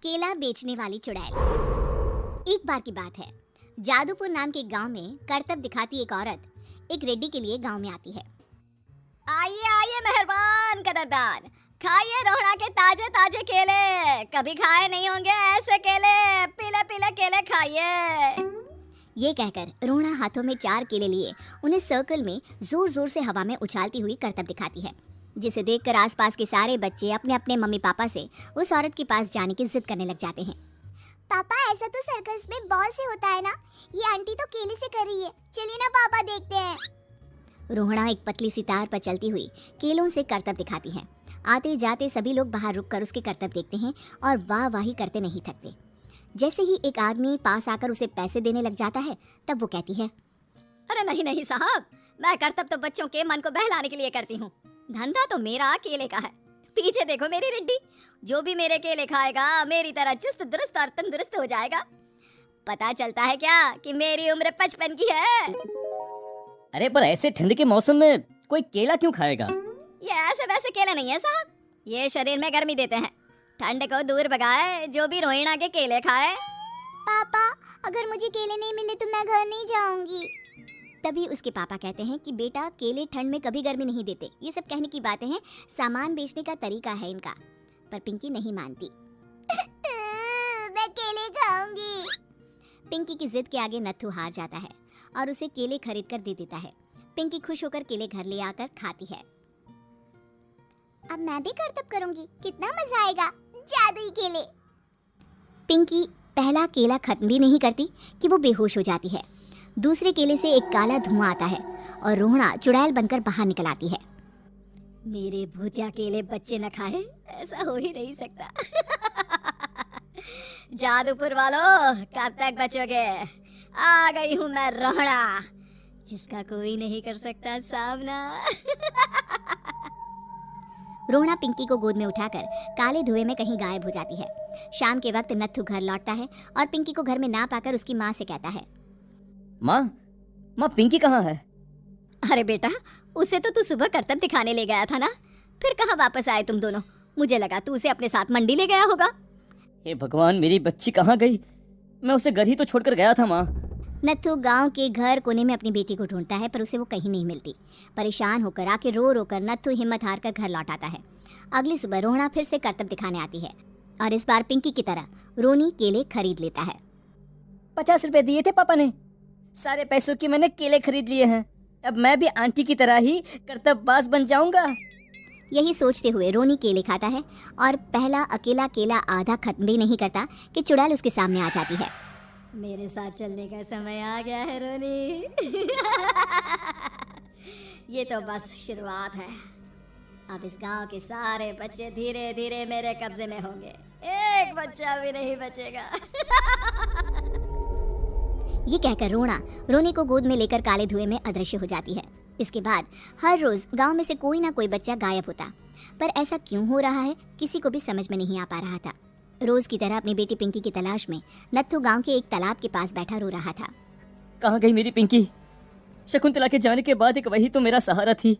केला बेचने वाली चुड़ैल। एक बार की बात है, जादूपुर नाम के गांव में करतब दिखाती एक औरत एक रेड्डी के लिए गांव में आती है। आइए आइए मेहरबान कदरदान, खाइए रोहड़ा के ताजे ताजे केले, कभी खाए नहीं होंगे ऐसे केले, पीले पीले केले खाइए। ये कहकर रोहड़ा हाथों में 4 केले लिए उन्हें सर्कल में जोर जोर से हवा में उछालती हुई करतब दिखाती है, जिसे देखकर आसपास के सारे बच्चे अपने अपने मम्मी पापा से उस औरत के पास जाने की जिद करने लग जाते हैं। पापा ऐसा तो सर्कस में बॉल से होता है ना, ये आंटी तो केले से कर रही है, चलिए ना पापा देखते हैं। रोहड़ा एक पतली सी तार पर चलती हुई केलों से करतब दिखाती है। आते जाते सभी लोग बाहर रुककर उसके करतब देखते हैं और वाह वाही करते नहीं थकते। जैसे ही एक आदमी पास आकर उसे पैसे देने लग जाता है, तब वो कहती है, अरे नहीं नहीं साहब, मैं करतब तो बच्चों के मन को बहलाने के लिए करती हूँ, धंधा तो मेरा केले का है। पीछे देखो मेरी रिड्डी, जो भी मेरे केले खाएगा मेरी तरह चुस्त दुरुस्त और तंदुरुस्त हो जाएगा। पता चलता है क्या कि मेरी उम्र 55 की है। अरे पर ऐसे ठंड के मौसम में कोई केला क्यों खाएगा? ये ऐसे वैसे केले नहीं है साहब, ये शरीर में गर्मी देते हैं, ठंड को दूर भगाए, जो भी रोहिणा के केले खाए। पापा अगर मुझे केले नहीं मिले तो मैं घर नहीं जाऊंगी। तभी उसके पापा कहते हैं कि बेटा केले ठंड में कभी गर्मी नहीं देते, ये सब कहने की बातें हैं, सामान बेचने का तरीका है इनका। पर पिंकी नहीं मानती। मैं केले खाऊंगी। पिंकी की जिद के आगे नत्थू हार जाता है और उसे केले खरीद कर दे देता है। पिंकी खुश होकर केले घर ले आकर खाती है। अब मैं भी करतब करूंगी, कितना मजा आएगा, जादुई केले। पिंकी पहला केला खत्म भी नहीं करती कि वो बेहोश हो जाती है। दूसरे केले से एक काला धुआं आता है और रोहड़ा चुड़ैल बनकर बाहर निकल आती है। मेरे भूतिया केले बच्चे न खाए, ऐसा हो ही नहीं सकता। जादूपुर वालों, कब तक बचोगे? आ गई हूँ मैं रोहड़ा, जिसका कोई नहीं कर सकता सामना। रोहड़ा पिंकी को गोद में उठाकर काले धुएं में कहीं गायब हो जाती है। शाम के वक्त नत्थू घर लौटता है और पिंकी को घर में ना पाकर उसकी माँ से कहता है, माँ पिंकी कहाँ है? अरे बेटा, उसे तो तू सुबह करतब दिखाने ले गया था ना, फिर कहाँ वापस आए तुम दोनों? मुझे लगा तू उसे अपने साथ मंडी ले गया होगा। हे भगवान, मेरी बच्ची कहाँ गई? मैं उसे घर ही तो छोड़कर गया था माँ। नत्थू गांव के घर कोने में अपनी बेटी को ढूंढता है, पर उसे वो कहीं नहीं मिलती। परेशान होकर आके रो रो कर नत्थू हिम्मत हार कर घर लौट आता है। अगली सुबह रोहड़ा फिर से करतब दिखाने आती है और इस बार पिंकी की तरह रोनी केले खरीद लेता है। 50 रुपए दिए थे पापा ने, सारे पैसों की मैंने केले खरीद लिए हैं। अब मैं भी आंटी की तरह ही करतबबाज बन जाऊंगा। यही सोचते हुए रोनी केले खाता है और पहला अकेला केला आधा खत्म भी नहीं करता कि चुड़ैल उसके सामने आ जाती है। मेरे साथ चलने का समय आ गया है रोनी। ये तो बस शुरुआत है, अब इस गांव के सारे बच्चे धीरे धीरे मेरे कब्जे में होंगे, एक बच्चा भी नहीं बचेगा। ये कहकर रोना रोनी को गोद में लेकर काले धुएं में अदृश्य हो जाती है। इसके बाद हर रोज गांव में से कोई ना कोई बच्चा गायब होता, पर ऐसा क्यों हो रहा है किसी को भी समझ में नहीं आ पा रहा था। रोज की तरह अपनी बेटी पिंकी की तलाश में नत्थू गांव के एक तालाब के पास बैठा रो रहा था। कहाँ गई मेरी पिंकी? शकुंतला के जाने के बाद एक वही तो मेरा सहारा थी।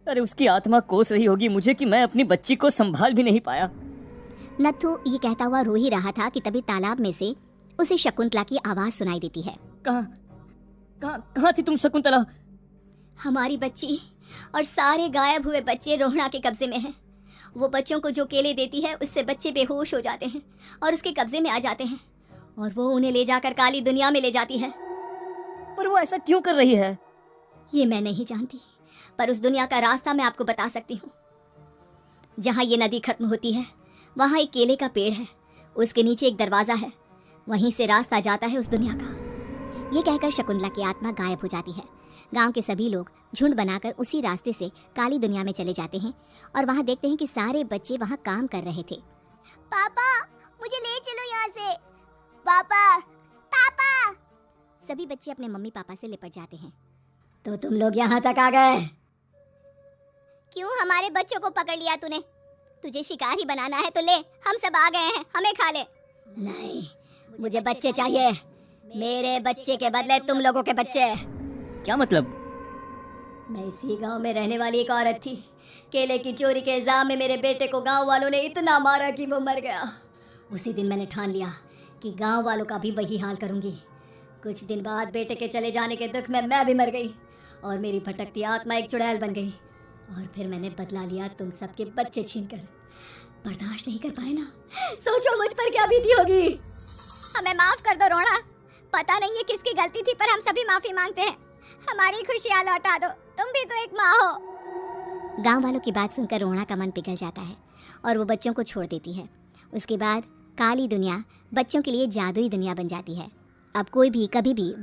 अरे उसकी आत्मा कोस रही होगी मुझे कि मैं अपनी बच्ची को संभाल भी नहीं पाया। नत्थू ये कहता हुआ रो ही रहा था कि तभी तालाब में से उसे शकुंतला की आवाज सुनाई देती है। कहाँ थी तुम शकुंतला? हमारी बच्ची और सारे गायब हुए बच्चे रोहड़ा के कब्जे में हैं। वो बच्चों को जो केले देती है उससे बच्चे बेहोश हो जाते हैं और उसके कब्जे में आ जाते हैं और वो उन्हें ले जाकर काली दुनिया में ले जाती है। पर वो ऐसा क्यों कर रही है? ये मैं नहीं जानती, पर उस दुनिया का रास्ता मैं आपको बता सकती हूँ। जहाँ ये नदी खत्म होती है वहाँ एक केले का पेड़ है, उसके नीचे एक दरवाजा है, वहीं से रास्ता जाता है उस दुनिया का। ये कहकर शकुंतला की आत्मा गायब हो जाती है। गांव के सभी लोग झुंड बनाकर उसी रास्ते से काली दुनिया में चले जाते हैं और वहाँ देखते हैं कि सारे बच्चे वहाँ काम कर रहे थे। पापा मुझे ले चलो यहाँ से, पापा पापा। सभी बच्चे अपने मम्मी पापा से लिपट जाते हैं। तो तुम लोग यहाँ तक आ गए? क्यों हमारे बच्चों को पकड़ लिया तूने? तुझे शिकार ही बनाना है तो ले, हम सब आ गए हैं, हमें खा ले। नहीं, मुझे बच्चे चाहिए, मेरे बच्चे के बदले तुम लोगों के बच्चे। क्या मतलब? मैं इसी गांव में रहने वाली एक औरत थी। केले की चोरी के इल्जाम में मेरे बेटे को गांव वालों ने इतना मारा कि वो मर गया। उसी दिन मैंने ठान लिया कि गांव वालों का भी वही हाल करूंगी। कुछ दिन बाद बेटे के चले जाने के दुख में मैं भी मर गई और मेरी भटकती आत्मा एक चुड़ैल बन गई। और फिर मैंने बदला लिया तुम सबके बच्चे छीनकर। बर्दाश्त नहीं कर पाए ना, सोचो मुझ पर क्या बीती होगी। हमें माफ कर दो रोना, पता नहीं है किसकी गलती थी पर हम सभी माफी मांगते हैं। हमारी खुशियाँ लौटा दो, तुम भी तो एक माँ हो। गांव वालों की बात सुनकर रोहना का मन पिघल जाता है और वो बच्चों को छोड़ देती है। उसके बाद काली दुनिया बच्चों के लिए जादुई दुनिया बन जाती है। अब कोई भी कभी भी